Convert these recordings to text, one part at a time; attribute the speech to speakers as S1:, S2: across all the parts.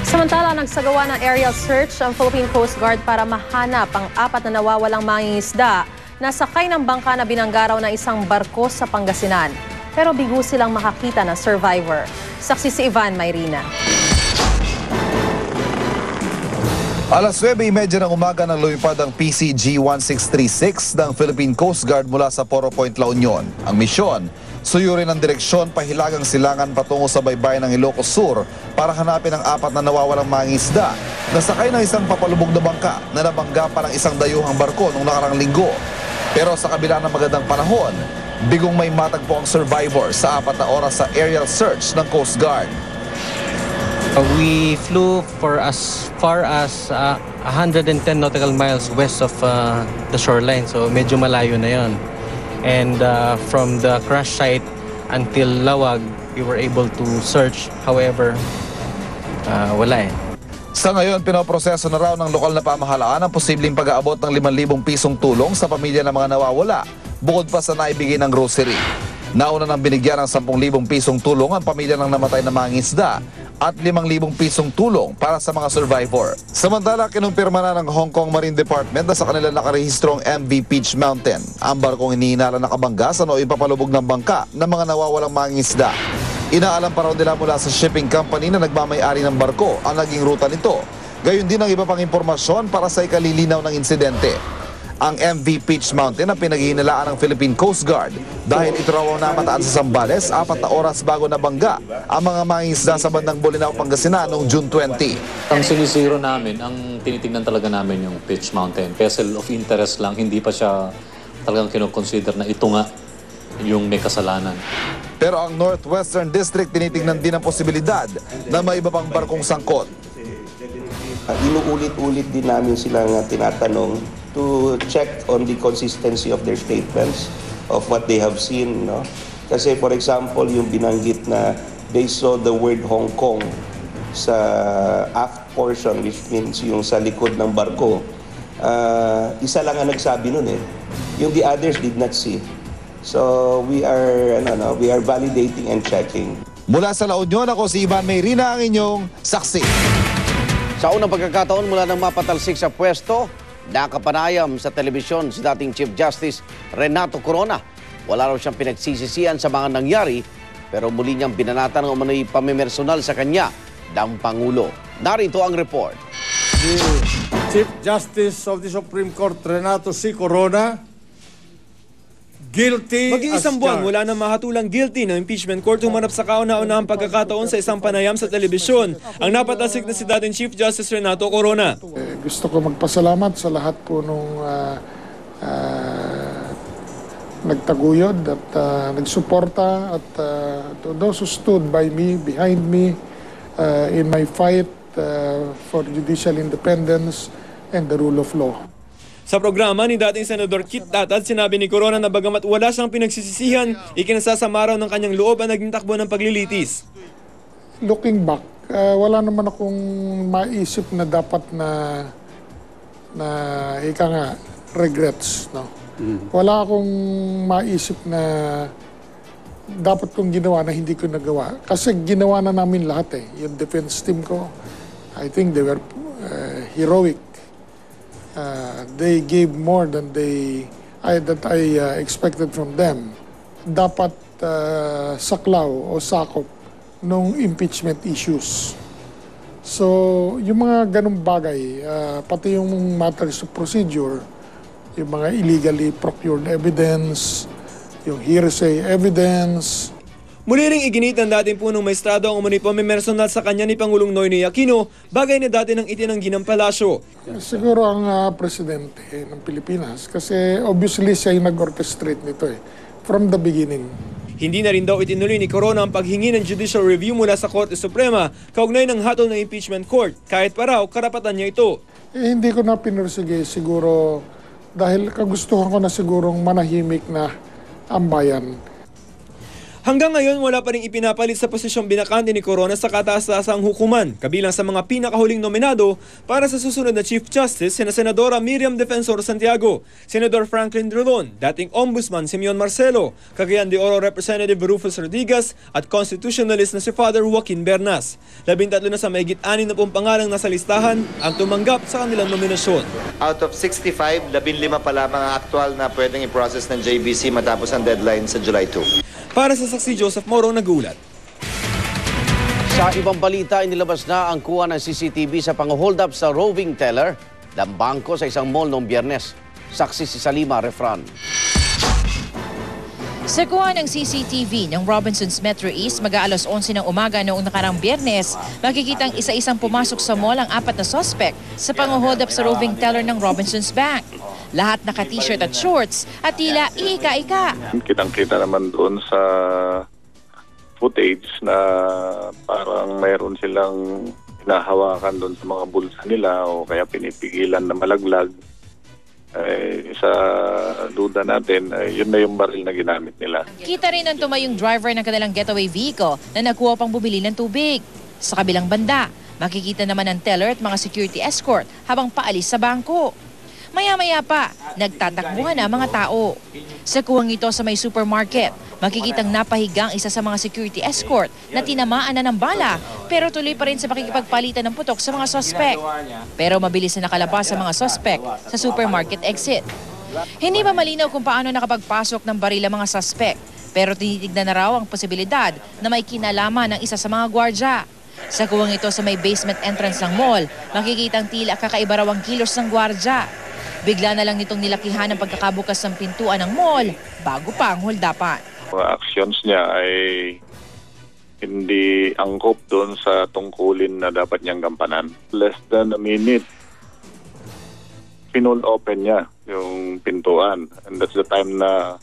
S1: Samantala, nagsagawa ng aerial search ang Philippine Coast Guard para mahanap ang 4 na nawawalang mangingisda na sakay ng bangka na binanggaraw ng isang barko sa Pangasinan. Pero bigo silang makakita ng survivor. Saksi si Ivan Mayrina.
S2: Alas 9:30 ng umaga nang lumipad ang PCG-1636 ng Philippine Coast Guard mula sa Poro Point, La Union. Ang misyon, suyurin ang direksyon pahilagang silangan patungo sa baybayin ng Ilocos Sur para hanapin ang 4 na nawawalang mangingisda na sakay ng isang papalubog na bangka na nabangga pa ng isang dayuhang barko noong nakarang linggo. Pero sa kabila ng magandang panahon, bigong may matagpo ang survivor sa 4 na oras sa aerial search ng Coast Guard.
S3: We flew for as far as 110 nautical miles west of the shoreline, so medyo malayo na yon. And from the crash site until Lawag, we were able to search. However, wala eh.
S2: Sa ngayon, pinoproseso na raw ng lokal na pamahalaan ang posibleng pag-aabot ng 5,000 pisong tulong sa pamilya ng mga nawawala, bukod pa sa naibigay ng grocery. Nauna nang binigyan ng 10,000 pisong tulong ang pamilya ng namatay na mangingisda at 5,000 pisong tulong para sa mga survivor. Samantala, kinumpirma na ng Hong Kong Marine Department na sa kanila nakarehistrong MV Peach Mountain ang barkong hinihinala na kabangga sa nooy papalubog ng bangka ng mga nawawalang mangingisda. Inaalam pa raw nila mula sa shipping company na nagmamay-ari ng barko ang naging ruta nito. Gayon din ang iba pang impormasyon para sa ikalilinaw ng insidente. Ang MV Peach Mountain ang pinaghihinalaan ng Philippine Coast Guard dahil ito raw ang namataan sa Zambales 4 na oras bago nabangga ang mga mangingisda sa bandang Bolinao, Pangasinan noong June 20.
S4: Ang sinisiro namin, ang tinitingnan talaga namin yung Peach Mountain. Vessel of interest lang, hindi pa siya talagang kinoconsider na ito nga yung may kasalanan.
S2: Pero ang Northwestern District tinitingnan din ang posibilidad na may iba pang barkong sangkot.
S5: Inuulit-ulit din namin silang tinatanong to check on the consistency of their statements of what they have seen. No? Kasi for example, yung binanggit na they saw the word Hong Kong sa aft portion, which means yung sa likod ng barko. Isa lang ang nagsabi nun eh. Yung the others did not see. So we are validating and checking.
S2: Mula sa La Union, ako si Ivan Mayrina, ang inyong saksi.
S6: Sa unang pagkakataon mula nang mapatalsik sa pwesto, nakapanayam sa telebisyon si dating Chief Justice Renato Corona. Wala raw siyang pinagsisisihan sa mga nangyari, pero muli niyang binanatan ng umano'y pamimersonal sa kanya ng Pangulo. Narito ang report.
S7: The Chief Justice of the Supreme Court, Renato C. Corona, guilty
S8: Mag-iisang buwan mula nang mahatulang guilty ng impeachment court humanap sa kauna-unahang pagkakataon sa isang panayam sa telebisyon ang napatasik na si dating Chief Justice Renato Corona.
S9: Gusto ko magpasalamat sa lahat po nung nagtaguyod at nagsuporta at to those who stood by me, behind me in my fight for judicial independence and the rule of law.
S8: Sa programa ni dating Senador Kit Tatad, sinabi ni Corona na bagamat wala siyang pinagsisisihan, ikinasasama raw ng kanyang loob ang naging takbo ng paglilitis.
S9: Looking back, wala naman akong maisip na dapat na ika nga, regrets. No? Wala akong maisip na dapat kong ginawa na hindi ko nagawa. Kasi ginawa na namin lahat eh. Yung defense team ko, I think they were heroic. They gave more than I expected from them. Dapat saklaw o sakop nung impeachment issues. So, yung mga ganung bagay, pati yung matters of procedure, yung mga illegally procured evidence, yung hearsay evidence.
S8: Muli ring iginit ng dating punong maestrado ang umano'y pamimersonal sa kanya ni Pangulong Noynoy Aquino, bagay na dati ng itinanggi ng palasyo.
S9: Siguro ang presidente ng Pilipinas kasi obviously siya yung nag-orchestrate nito from the beginning.
S8: Hindi na rin daw itinuloy ni Corona ang paghingi ng judicial review mula sa Korte Suprema kaugnay ng hatol ng impeachment court, kahit pa raw karapatan niya ito.
S9: Hindi ko na pinursige siguro dahil kagustuhan ko na sigurong manahimik na ang bayan.
S8: Hanggang ngayon, wala pa rin ipinapalit sa posisyong binakante ni Corona sa kataas-taasang hukuman, kabilang sa mga pinakahuling nominado para sa susunod na Chief Justice, sina Senadora Miriam Defensor Santiago, Senador Franklin Drilon, dating Ombudsman Simeon Marcelo, Cagayan de Oro Representative Rufus Rodriguez at constitutionalist na si Father Joaquin Bernas. 13 na sa mahigit 60 pangalang nasa listahan ang tumanggap sa kanilang nominasyon.
S10: Out of 65, 15 pa lamang ang aktual na pwedeng i-process ng JBC matapos ang deadline sa July 2.
S8: Para sa saksi Joseph Moro, nag-uulat.
S6: Sa ibang balita, inilabas na ang kuha ng CCTV sa pang-hold up sa roving teller ng bangko sa isang mall noong Biyernes. Saksi si Salima Refran.
S11: Sa kuha ng CCTV ng Robinsons Metro East, mag-aalas 11 ng umaga noong nakarang Biyernes, makikitang isa-isang pumasok sa mall ang 4 na suspect sa pang-hold up sa roving teller ng Robinsons Bank. Lahat naka-t-shirt at shorts at tila iika-ika.
S12: Kitang-kita naman doon sa footage na parang mayroon silang hinahawakan doon sa mga bulsa nila o kaya pinipigilan na malaglag. Sa duda natin, yun na yung baril na ginamit nila.
S11: Kita rin ang tumayong driver ng kanilang getaway vehicle na nakuha pang bumili ng tubig. Sa kabilang banda, makikita naman ang teller at mga security escort habang paalis sa bangko. Maya-maya pa, nagtatakbuhan na mga tao. Sa kuwang ito sa may supermarket, makikitang napahigang isa sa mga security escort na tinamaan na ng bala pero tuloy pa rin sa pakikipagpalitan ng putok sa mga suspect. Pero mabilis na nakalabas sa mga suspect sa supermarket exit. Hindi pa malinaw kung paano nakapagpasok ng baril ang mga suspect pero tinitignan na raw ang posibilidad na may kinalaman ng isa sa mga gwardya. Sa kuwang ito sa may basement entrance ng mall, makikitang tila kakaiba raw ang kilos ng gwardya. Bigla na lang nitong nilakihan ang pagkakabukas ng pintuan ng mall bago pa ang holdapan.
S12: Mga actions niya ay hindi angkop doon sa tungkulin na dapat niyang gampanan. Less than a minute, pinol open niya yung pintuan. And that's the time na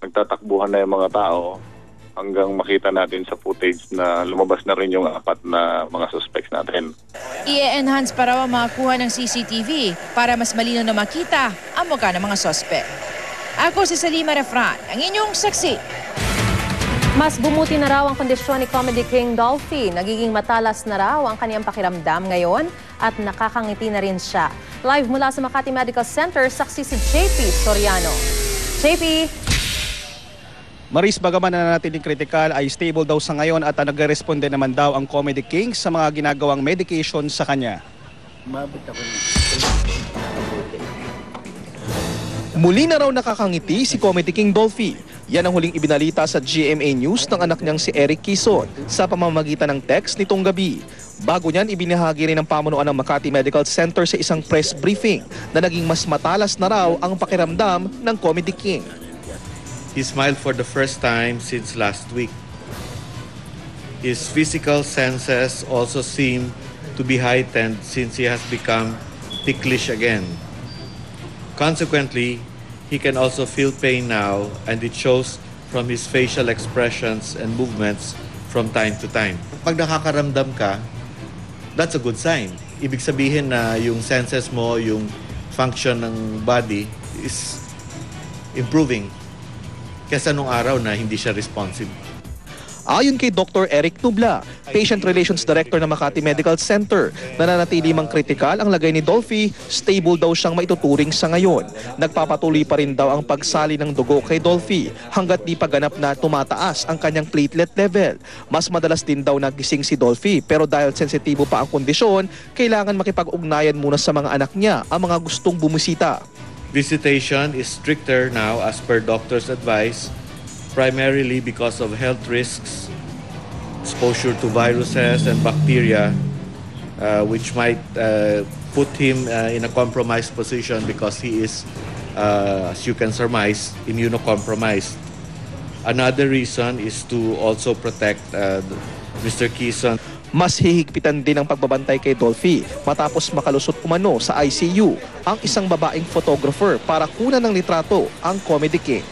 S12: nagtatakbuhan na yung mga tao hanggang makita natin sa footage na lumabas na rin yung 4 na mga suspects natin.
S11: I-enhance pa raw ang makakuha ng CCTV para mas malino na makita ang mukha ng mga suspect. Ako si Salima Refran, ang inyong saksi.
S1: Mas bumuti na raw ang kondisyon ni Comedy King Dolphy. Nagiging matalas na raw ang kaniyang pakiramdam ngayon at nakakangiti na rin siya. Live mula sa Makati Medical Center, saksi si JP Soriano. JP!
S13: Maris, bagaman na nanatiling kritikal ay stable daw sa ngayon at nagre-responde naman daw ang Comedy King sa mga ginagawang medication sa kanya. Muli na raw nakakangiti si Comedy King Dolphy. Yan ang huling ibinalita sa GMA News ng anak niyang si Eric Quezon sa pamamagitan ng text nitong gabi. Bago niyan, ibinahagi rin ng pamunuan ng Makati Medical Center sa isang press briefing na naging mas matalas na raw ang pakiramdam ng Comedy King.
S14: He smiled for the first time since last week. His physical senses also seem to be heightened since he has become ticklish again. Consequently, he can also feel pain now and it shows from his facial expressions and movements from time to time. Pag nakakaramdam ka, that's a good sign. Ibig sabihin na yung senses mo, yung function ng body is improving. Kesa nung araw na hindi siya responsive.
S13: Ayon kay Dr. Eric Nubla, Patient Relations Director ng Makati Medical Center, nananatili mang kritikal ang lagay ni Dolphy, stable daw siyang maituturing sa ngayon. Nagpapatuloy pa rin daw ang pagsali ng dugo kay Dolphy hanggat di pa ganap na tumataas ang kanyang platelet level. Mas madalas din daw nagising si Dolphy pero dahil sensitibo pa ang kondisyon, kailangan makipag-ugnayan muna sa mga anak niya ang mga gustong bumisita.
S14: Visitation is stricter now as per doctor's advice, primarily because of health risks, exposure to viruses and bacteria, which might put him in a compromised position because he is, as you can surmise, immunocompromised. Another reason is to also protect Mr. Quezon.
S13: Mas hihigpitan din ang pagbabantay kay Dolphy matapos makalusot umano sa ICU ang isang babaeng photographer para kunan ng litrato ang Comedy King.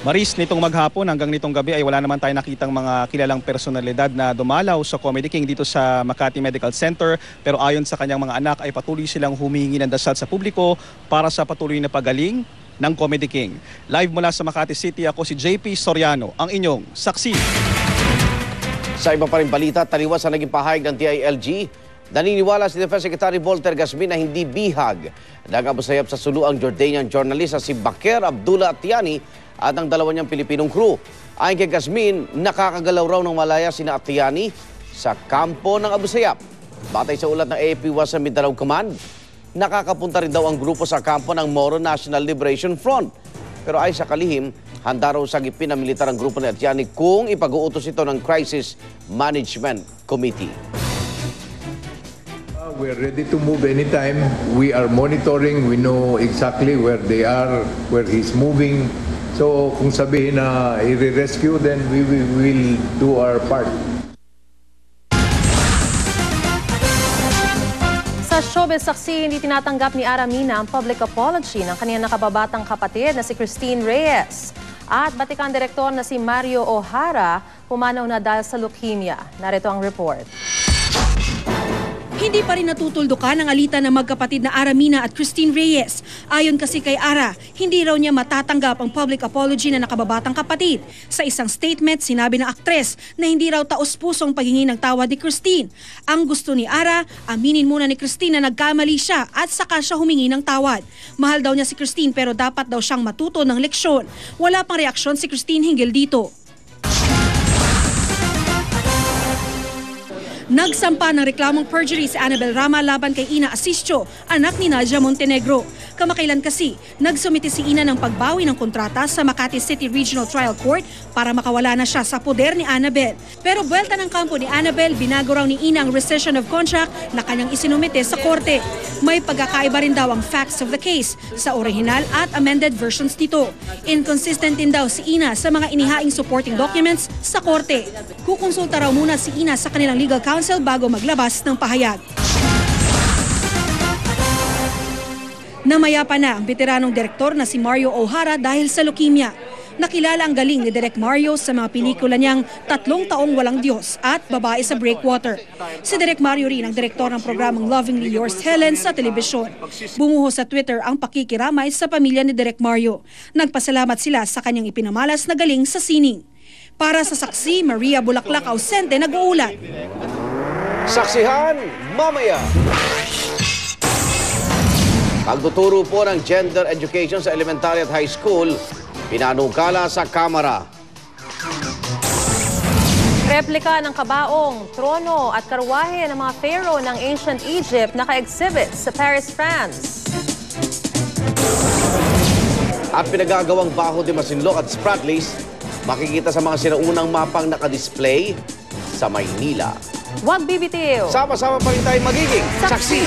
S13: Maris, nitong maghapon hanggang nitong gabi ay wala naman tayo nakitang mga kilalang personalidad na dumalaw sa Comedy King dito sa Makati Medical Center. Pero ayon sa kanyang mga anak ay patuloy silang humingi ng dasal sa publiko para sa patuloy na pagaling ng Comedy King. Live mula sa Makati City, ako si JP Soriano, ang inyong saksi.
S6: Sa iba pa rin balita, taliwas sa naging pahayag ng DILG, naniniwala si Defense Secretary Volter Gasmin na hindi bihag nag-abusayap sa suluang Jordanian journalist si Bakir Abdullah Atiani at ang dalawa niyang Pilipinong crew. Ayon kay Gasmin, nakakagalaw raw ng malaya sina Atiani sa kampo ng abusayap. Batay sa ulat ng AFP sa Mindanao Command, nakakapunta rin daw ang grupo sa kampo ng Moro National Liberation Front. Pero ay sa kalihim, handa raw sagipin ng militar ang grupo ni Atiani kung ipag-uutos ito ng Crisis Management Committee.
S15: We're ready to move anytime. We are monitoring. We know exactly where they are, where he's moving. So kung sabihin na i-rescue, then we will do our part.
S1: Sa showbiz saksi, hindi tinatanggap ni Ara Mina ang public apology ng kaniyang nakababatang kapatid na si Christine Reyes. At Batikan Direktor na si Mario O'Hara pumanaw na dahil sa leukemia. Narito ang report.
S16: Hindi pa rin natutuldukan ang alitan ng magkapatid na Ara Mina at Christine Reyes. Ayon kasi kay Ara, hindi raw niya matatanggap ang public apology na nakababatang kapatid. Sa isang statement, sinabi ng aktres na hindi raw taos-pusong paghingi ng tawad ni Christine. Ang gusto ni Ara, aminin muna ni Christine na nagkamali siya at saka siya humingi ng tawad. Mahal daw niya si Christine pero dapat daw siyang matuto ng leksyon. Wala pang reaksyon si Christine hinggil dito. Nagsampa ng reklamong perjury si Annabel Rama laban kay Ina Asistio, anak ni Nadia Montenegro. Kamakailan kasi, nagsumiti si Ina ng pagbawi ng kontrata sa Makati City Regional Trial Court para makawala na siya sa poder ni Annabel. Pero buwelta ng kampo ni Annabel, binago raw ni Ina ang rescission of contract na kanyang isinumite sa korte. May pagkakaiba rin daw ang facts of the case sa original at amended versions nito. Inconsistent din daw si Ina sa mga inihaing supporting documents sa korte. Kukonsulta raw muna si Ina sa kanilang legal counsel bago maglabas ng pahayag. Namaya pa na ang veteranong direktor na si Mario O'Hara dahil sa leukemia. Nakilala ang galing ni Direk Mario sa mga pelikula niyang 3 Taong Walang Diyos at Babae sa Breakwater. Si Direk Mario rin ang direktor ng programang Lovingly Yours Helen sa telebisyon. Bumuho sa Twitter ang pakikiramay sa pamilya ni Direk Mario. Nagpasalamat sila sa kanyang ipinamalas na galing sa sining. Para sa saksi, Maria Bulaklak Ausente nag-uulat.
S6: Saksihan mamaya. Pagtuturo po ng gender education sa elementary at high school, pinanukala sa Kamara.
S1: Replika ng kabaong, trono at karwahe ng mga pharaoh ng ancient Egypt naka-exhibit sa Paris, France.
S6: At pinagagawang Baho de Masinloc at Spratlys, makikita sa mga sinaunang mapang nakadisplay sa Maynila.
S1: Huwag bibitiw!
S6: Sama-sama pa rin tayo magiging saksi!